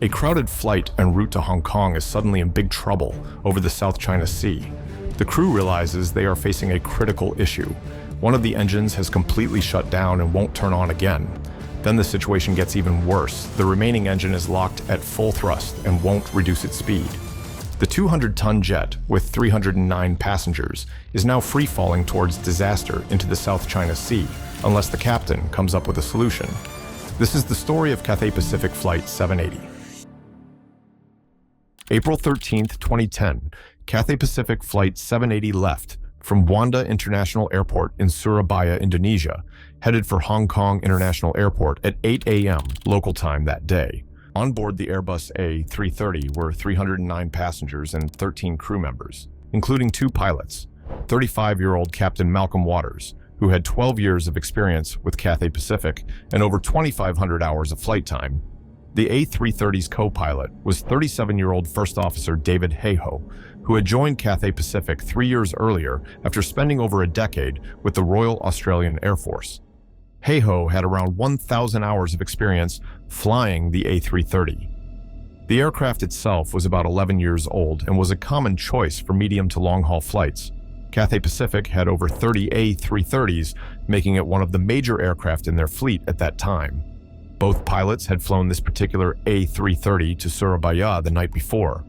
A crowded flight en route to Hong Kong is suddenly in big trouble over the South China Sea. The crew realizes they are facing a critical issue. One of the engines has completely shut down and won't turn on again. Then the situation gets even worse. The remaining engine is locked at full thrust and won't reduce its speed. The 200-ton jet, with 309 passengers, is now free-falling towards disaster into the South China Sea, unless the captain comes up with a solution. This is the story of Cathay Pacific Flight 780. April 13, 2010, Cathay Pacific Flight 780 left from Juanda International Airport in Surabaya, Indonesia, headed for Hong Kong International Airport at 8 a.m. local time that day. On board the Airbus A330 were 309 passengers and 13 crew members, including 2 pilots, 35-year-old Captain Malcolm Waters, who had 12 years of experience with Cathay Pacific and over 2,500 hours of flight time. The A330's co-pilot was 37-year-old First Officer David Hayhoe, who had joined Cathay Pacific 3 years earlier after spending over a decade with the Royal Australian Air Force. Hayhoe had around 1,000 hours of experience flying the A330. The aircraft itself was about 11 years old and was a common choice for medium to long-haul flights. Cathay Pacific had over 30 A330s, making it one of the major aircraft in their fleet at that time. Both pilots had flown this particular A330 to Surabaya the night before.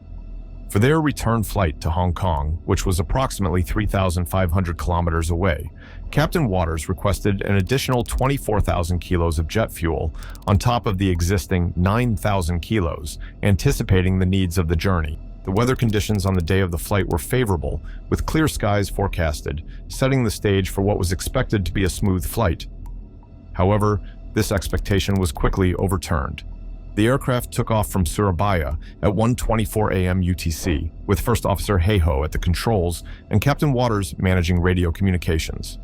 For their return flight to Hong Kong, which was approximately 3,500 kilometers away, Captain Waters requested an additional 24,000 kilos of jet fuel on top of the existing 9,000 kilos, anticipating the needs of the journey. The weather conditions on the day of the flight were favorable, with clear skies forecasted, setting the stage for what was expected to be a smooth flight. However, this expectation was quickly overturned. The aircraft took off from Surabaya at 1:24 a.m. UTC, with First Officer Hayhoe at the controls and Captain Waters managing radio communications.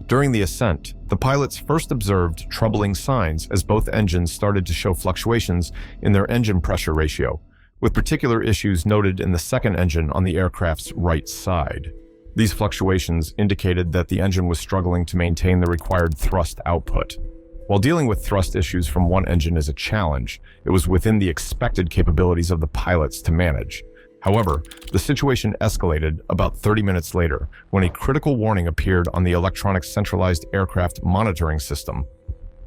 During the ascent, the pilots first observed troubling signs as both engines started to show fluctuations in their engine pressure ratio, with particular issues noted in the second engine on the aircraft's right side. These fluctuations indicated that the engine was struggling to maintain the required thrust output. While dealing with thrust issues from one engine is a challenge, it was within the expected capabilities of the pilots to manage. However, the situation escalated about 30 minutes later when a critical warning appeared on the electronic centralized aircraft monitoring system.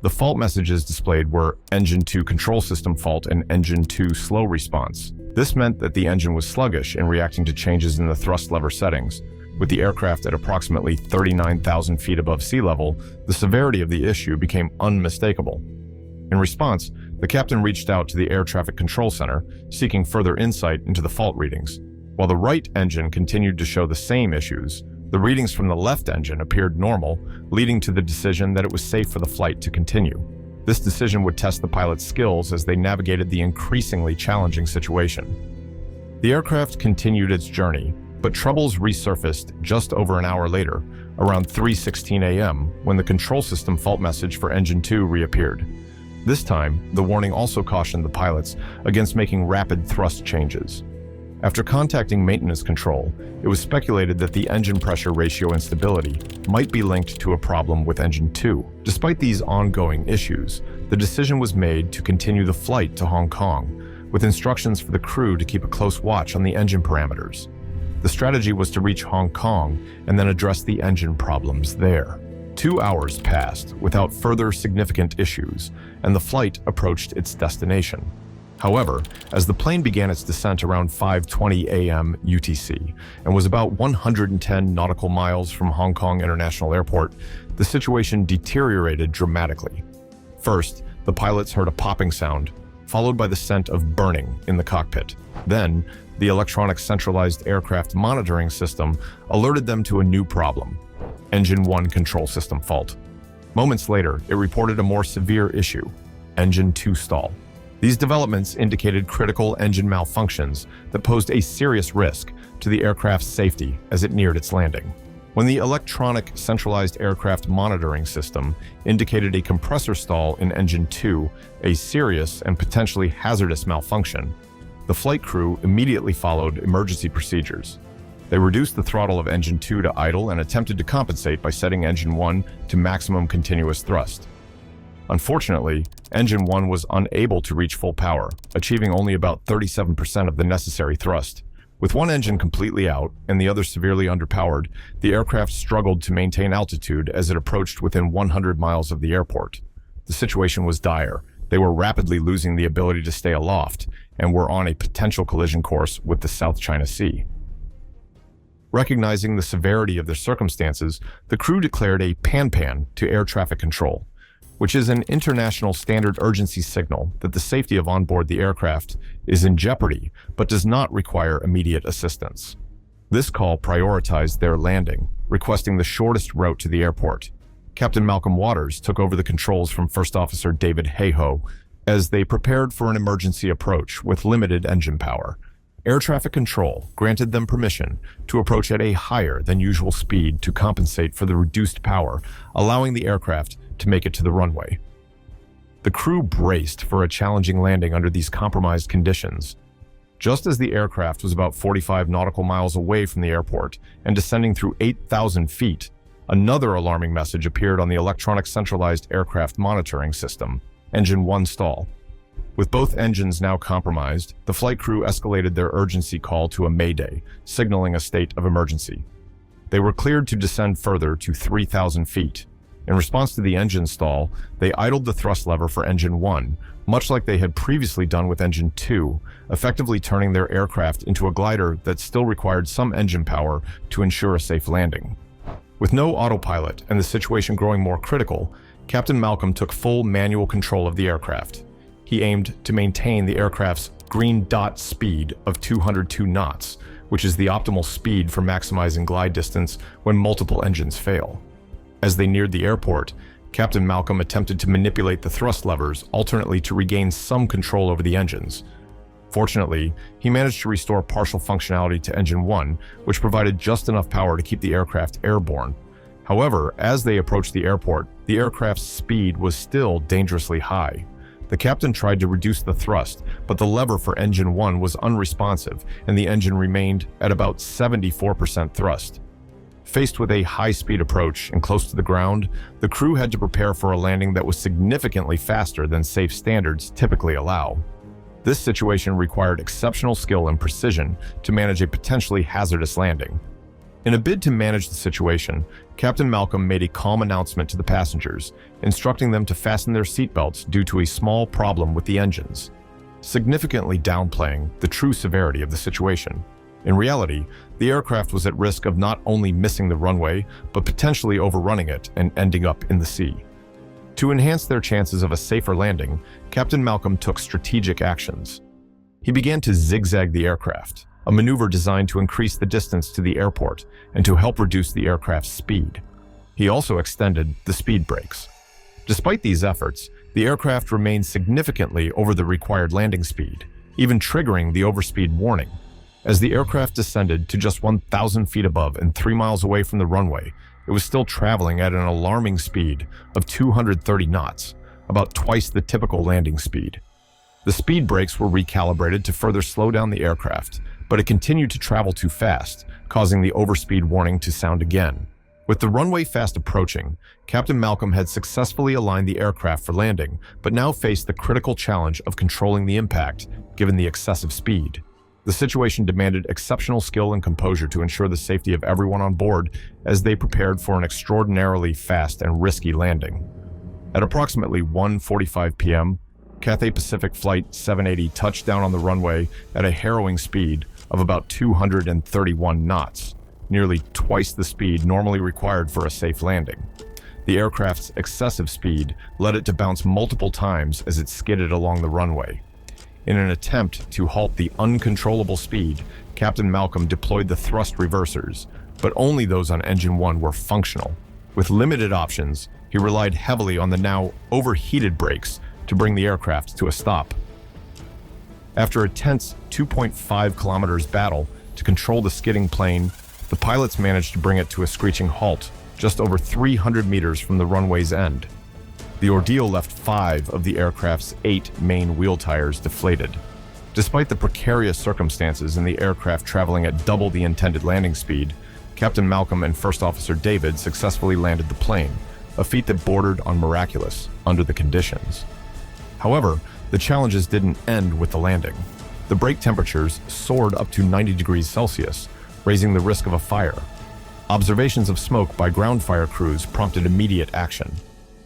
The fault messages displayed were Engine 2 control system fault and Engine 2 slow response. This meant that the engine was sluggish in reacting to changes in the thrust lever settings. With the aircraft at approximately 39,000 feet above sea level, the severity of the issue became unmistakable. In response, the captain reached out to the Air Traffic Control Center, seeking further insight into the fault readings. While the right engine continued to show the same issues, the readings from the left engine appeared normal, leading to the decision that it was safe for the flight to continue. This decision would test the pilot's skills as they navigated the increasingly challenging situation. The aircraft continued its journey, but troubles resurfaced just over an hour later, around 3:16 a.m., when the control system fault message for Engine 2 reappeared. This time, the warning also cautioned the pilots against making rapid thrust changes. After contacting maintenance control, it was speculated that the engine pressure ratio instability might be linked to a problem with Engine 2. Despite these ongoing issues, the decision was made to continue the flight to Hong Kong, with instructions for the crew to keep a close watch on the engine parameters. The strategy was to reach Hong Kong and then address the engine problems there. 2 hours passed without further significant issues, and the flight approached its destination. However, as the plane began its descent around 5:20 a.m. UTC and was about 110 nautical miles from Hong Kong International Airport, the situation deteriorated dramatically. First, the pilots heard a popping sound, followed by the scent of burning in the cockpit. Then, the electronic centralized aircraft monitoring system alerted them to a new problem: Engine 1 control system fault. Moments later, it reported a more severe issue: Engine 2 stall. These developments indicated critical engine malfunctions that posed a serious risk to the aircraft's safety as it neared its landing. When the electronic centralized aircraft monitoring system indicated a compressor stall in Engine 2, a serious and potentially hazardous malfunction, the flight crew immediately followed emergency procedures. They reduced the throttle of Engine 2 to idle and attempted to compensate by setting Engine 1 to maximum continuous thrust. Unfortunately, Engine 1 was unable to reach full power, achieving only about 37% of the necessary thrust. With one engine completely out and the other severely underpowered, the aircraft struggled to maintain altitude as it approached within 100 miles of the airport. The situation was dire. They were rapidly losing the ability to stay aloft and were on a potential collision course with the South China Sea. Recognizing the severity of their circumstances, the crew declared a pan-pan to air traffic control, which is an international standard urgency signal that the safety of onboard the aircraft is in jeopardy but does not require immediate assistance. This call prioritized their landing, requesting the shortest route to the airport. Captain Malcolm Waters took over the controls from First Officer David Hayhoe as they prepared for an emergency approach with limited engine power. Air traffic control granted them permission to approach at a higher than usual speed to compensate for the reduced power, allowing the aircraft to make it to the runway. The crew braced for a challenging landing under these compromised conditions. Just as the aircraft was about 45 nautical miles away from the airport and descending through 8,000 feet, another alarming message appeared on the electronic centralized aircraft monitoring system, Engine 1 stall. With both engines now compromised, the flight crew escalated their urgency call to a mayday, signaling a state of emergency. They were cleared to descend further to 3,000 feet. In response to the engine stall, they idled the thrust lever for Engine 1, much like they had previously done with Engine 2, effectively turning their aircraft into a glider that still required some engine power to ensure a safe landing. With no autopilot and the situation growing more critical, Captain Malcolm took full manual control of the aircraft. He aimed to maintain the aircraft's green dot speed of 202 knots, which is the optimal speed for maximizing glide distance when multiple engines fail. As they neared the airport, Captain Malcolm attempted to manipulate the thrust levers alternately to regain some control over the engines. Fortunately, he managed to restore partial functionality to Engine 1, which provided just enough power to keep the aircraft airborne. However, as they approached the airport, the aircraft's speed was still dangerously high. The captain tried to reduce the thrust, but the lever for Engine 1 was unresponsive, and the engine remained at about 74% thrust. Faced with a high-speed approach and close to the ground, the crew had to prepare for a landing that was significantly faster than safe standards typically allow. This situation required exceptional skill and precision to manage a potentially hazardous landing. In a bid to manage the situation, Captain Malcolm made a calm announcement to the passengers, instructing them to fasten their seatbelts due to a small problem with the engines, significantly downplaying the true severity of the situation. In reality, the aircraft was at risk of not only missing the runway, but potentially overrunning it and ending up in the sea. To enhance their chances of a safer landing, Captain Malcolm took strategic actions. He began to zigzag the aircraft, a maneuver designed to increase the distance to the airport and to help reduce the aircraft's speed. He also extended the speed brakes. Despite these efforts, the aircraft remained significantly over the required landing speed, even triggering the overspeed warning. As the aircraft descended to just 1,000 feet above and 3 miles away from the runway, it was still traveling at an alarming speed of 230 knots, about twice the typical landing speed. The speed brakes were recalibrated to further slow down the aircraft, but it continued to travel too fast, causing the overspeed warning to sound again. With the runway fast approaching, Captain Malcolm had successfully aligned the aircraft for landing, but now faced the critical challenge of controlling the impact, given the excessive speed. The situation demanded exceptional skill and composure to ensure the safety of everyone on board as they prepared for an extraordinarily fast and risky landing. At approximately 1:45 p.m., Cathay Pacific Flight 780 touched down on the runway at a harrowing speed of about 231 knots, nearly twice the speed normally required for a safe landing. The aircraft's excessive speed led it to bounce multiple times as it skidded along the runway. In an attempt to halt the uncontrollable speed, Captain Malcolm deployed the thrust reversers, but only those on Engine 1 were functional. With limited options, he relied heavily on the now overheated brakes to bring the aircraft to a stop. After a tense 2.5 kilometers battle to control the skidding plane, the pilots managed to bring it to a screeching halt just over 300 meters from the runway's end. The ordeal left 5 of the aircraft's 8 main wheel tires deflated. Despite the precarious circumstances and the aircraft traveling at double the intended landing speed, Captain Malcolm and First Officer David successfully landed the plane, a feat that bordered on miraculous under the conditions. However, the challenges didn't end with the landing. The brake temperatures soared up to 90 degrees Celsius, raising the risk of a fire. Observations of smoke by ground fire crews prompted immediate action.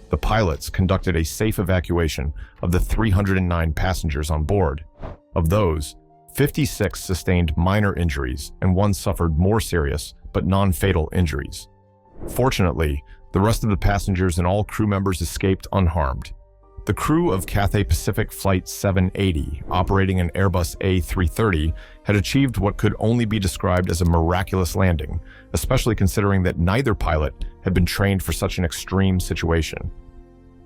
The pilots conducted a safe evacuation of the 309 passengers on board. Of those, 56 sustained minor injuries and one suffered more serious but non-fatal injuries. Fortunately, the rest of the passengers and all crew members escaped unharmed. The crew of Cathay Pacific Flight 780, operating an Airbus A330, had achieved what could only be described as a miraculous landing, especially considering that neither pilot had been trained for such an extreme situation.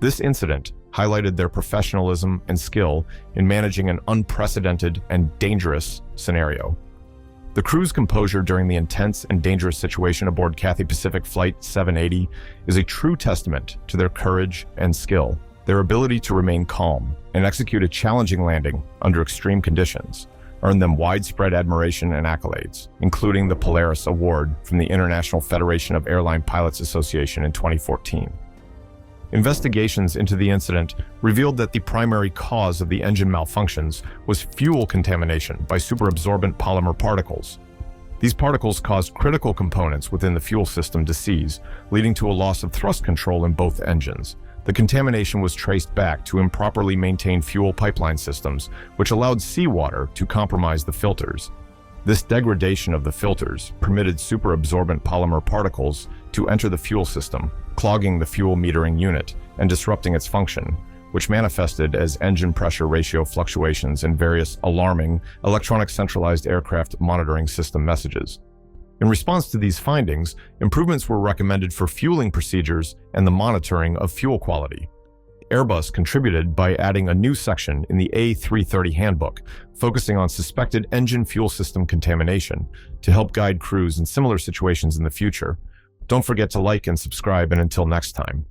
This incident highlighted their professionalism and skill in managing an unprecedented and dangerous scenario. The crew's composure during the intense and dangerous situation aboard Cathay Pacific Flight 780 is a true testament to their courage and skill. Their ability to remain calm and execute a challenging landing under extreme conditions earned them widespread admiration and accolades, including the Polaris Award from the International Federation of Airline Pilots Association in 2014. Investigations into the incident revealed that the primary cause of the engine malfunctions was fuel contamination by superabsorbent polymer particles. These particles caused critical components within the fuel system to seize, leading to a loss of thrust control in both engines. The contamination was traced back to improperly maintained fuel pipeline systems, which allowed seawater to compromise the filters. This degradation of the filters permitted superabsorbent polymer particles to enter the fuel system, clogging the fuel metering unit and disrupting its function, which manifested as engine pressure ratio fluctuations and various alarming electronic centralized aircraft monitoring system messages. In response to these findings, improvements were recommended for fueling procedures and the monitoring of fuel quality. Airbus contributed by adding a new section in the A330 handbook, focusing on suspected engine fuel system contamination to help guide crews in similar situations in the future. Don't forget to like and subscribe, and until next time.